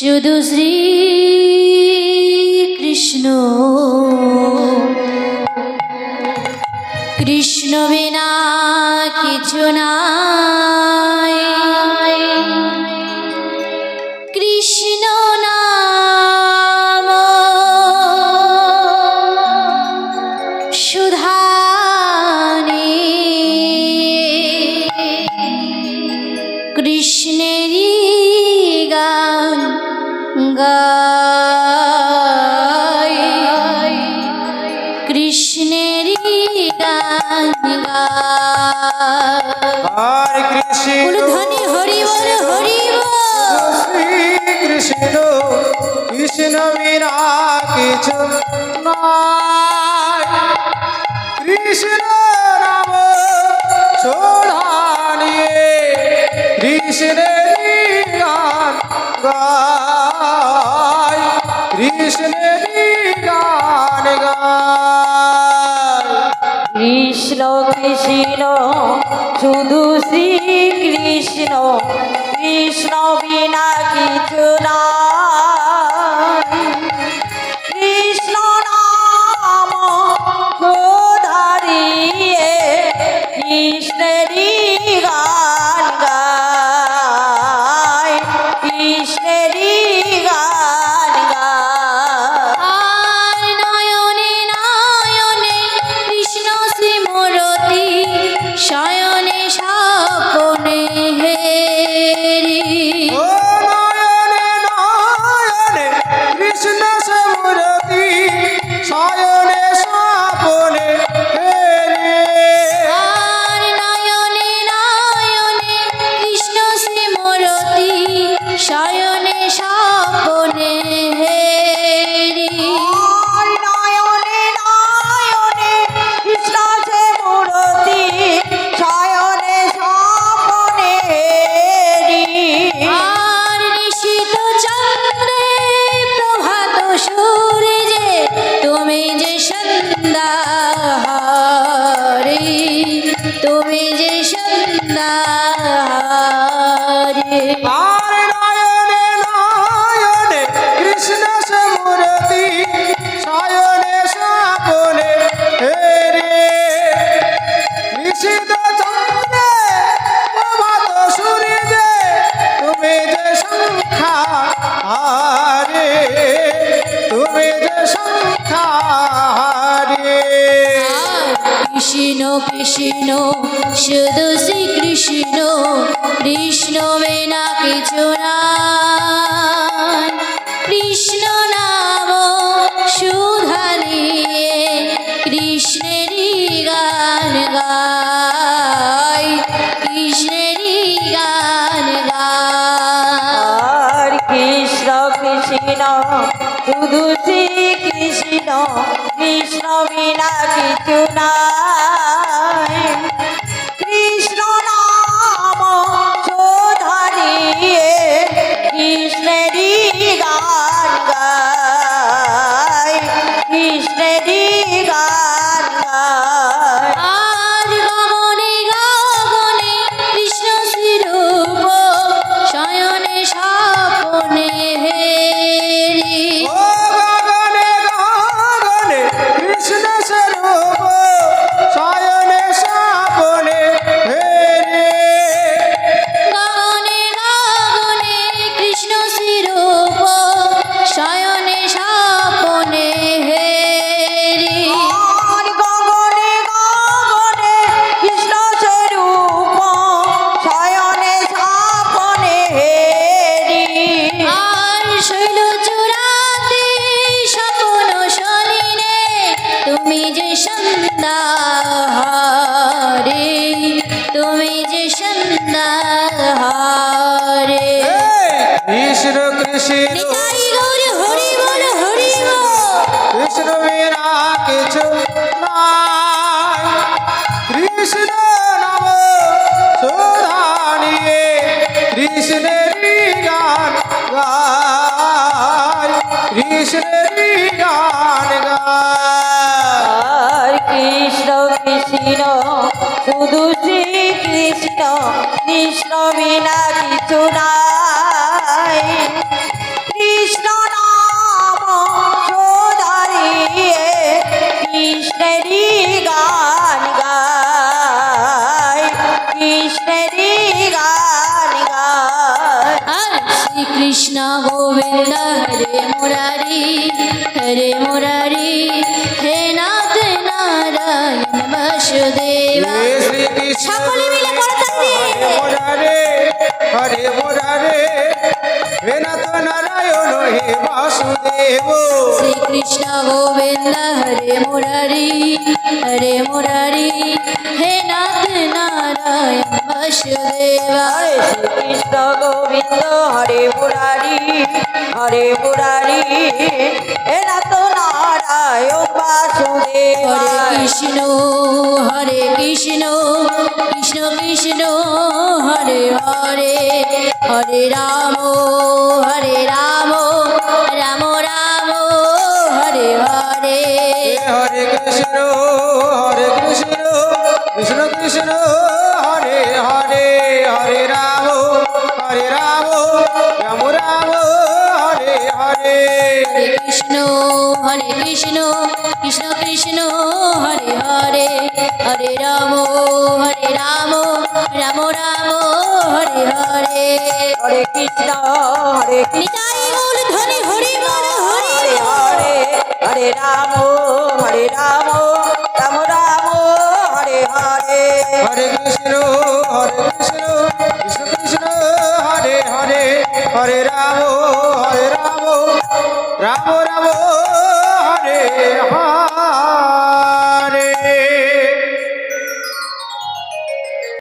শুধু শ্রী কৃষ্ণ কৃষ্ণ বিনা কিছু নাই। কৃষ্ণ নাম সুধানে কৃষ্ণেরই গান গায়, কৃষ্ণেরই গান গায়। কৃষ্ণ ধ্বনি হরি বল হরি শ্রী কৃষ্ণ কৃষ্ণ বিনা কিছু নাই। কৃষ্ণ নাম সোধানিয়ে কৃষ্ণেরই গান গায়, কৃষ্ণেরই গান গায়। কৃষ্ণ কৃষ্ণ শুধু শ্রী কৃষ্ণ কৃষ্ণ বিনা কিছু নাই। কৃষ্ণ নাম সোধারিয়ে কৃষ্ণেরই গান গায়, কৃষ্ণেরই গান গায়। আর নয়নে নয়নে কৃষ্ণ শ্রীমূরতি শয়নে স্বপনে হেরি। ও নয়নে নয়নে কৃষ্ণ সমুরতি শয়নে স্বপনে হেরে। আর নয়নে নয়নে কৃষ্ণ শ্রীমূরতি শয়নে স্বপনে হেরি। আর নয়নে নয়নে কৃষ্ণ সে মূরতি শয়নে স্বপনে হেরি। আর নিশীত চন্দ্রে প্রভাত সূর্যে তুমি যে সন্ধ্যাহারে, তুমি যে সন্ধ্যাহারে। আর নয়নে নয়নে কৃষ্ণ সমুরতি শয়নে স্বপনে হেরে। নিশীত চন্দ্রে প্রভাত সূর্যে তুমি যে সংখ্যা হারে, তুমি যে সংখ্যা হারে। কৃষ্ণ কৃষ্ণ শুধু শ্রী কৃষ্ণ কৃষ্ণ বিনা কিছু নাই। কৃষ্ণ নাম সুধানিয়ে কৃষ্ণেরই গান গায়, কৃষ্ণেরই গান গায়। আর কৃষ্ণ কৃষ্ণ শুধু শ্রী কৃষ্ণ কৃষ্ণ বিনা কিছু নাই। কৃষ্ণ নাম সোধারিয়ে কৃষ্ণেরই গান গায়, কৃষ্ণেরই গান গায়। আর গগনে গগনে কৃষ্ণ শ্রীরূপ শয়নে স্বপনে হেরি। ও গগনে গগনে কৃষ্ণ স্বরূপ শয়নে স্বপনে হেরে। গগনে গগনে কৃষ্ণ শ্রীরূপ শয়নে স্বপনে হেরি। আর গগনে গগনে কৃষ্ণ স্বরূপ শয়নে স্বপনে হেরি। আর শৈল চূড়াতে স্বপন সলিনে তুমি যে সন্ধ্যাহারে, তুমি যে সন্ধ্যাহারে। কৃষ্ণ কৃষ্ণ নিতাই গৌর হরি বল হরি বল। কৃষ্ণ বিনা কিছু নাই। কৃষ্ণ নাম সোধানিয়ে কৃষ্ণেরই গান গায়, কৃষ্ণেরই গান গায়। আর কৃষ্ণ কৃষ্ণ শুধু শ্রী কৃষ্ণ কৃষ্ণ বিনা কিছু নাই। কৃষ্ণ গোবিন্দ হরে মুরারি হে নাথ নারায়ণ বাসুদেব হে শ্রী কৃষ্ণ সকলে মিলে করতালি দিয়ে। হরে মুরারে হে নাথ নারায়ণ হে বাসুদেব শ্রীকৃষ্ণ গোবিন্দ হরে মুরারি হে নাথ নারায়ণ বাসুদেব হরে শ্রীকৃষ্ণ গোবিন্দ হরে মুরারি হে নাথ নারায়ণ বাসুদেব হরে কৃষ্ণ কৃষ্ণ কৃষ্ণ হরে হরে হরে রাম রাম রাম হরে হরে হরে কৃষ্ণ কৃষ্ণ কৃষ্ণ হরে হরে হরে রাম রাম রাম হরে হরে হরে কৃষ্ণ কৃষ্ণ কৃষ্ণ হরে হরে হরে রাম রাম রাম হরে হরে হরে কৃষ্ণ নিতাই গৌর ধ্বনি হরি বল হরি হরে হরে হরে রাম রাম রাম হরে হরে হরে কৃষ্ণ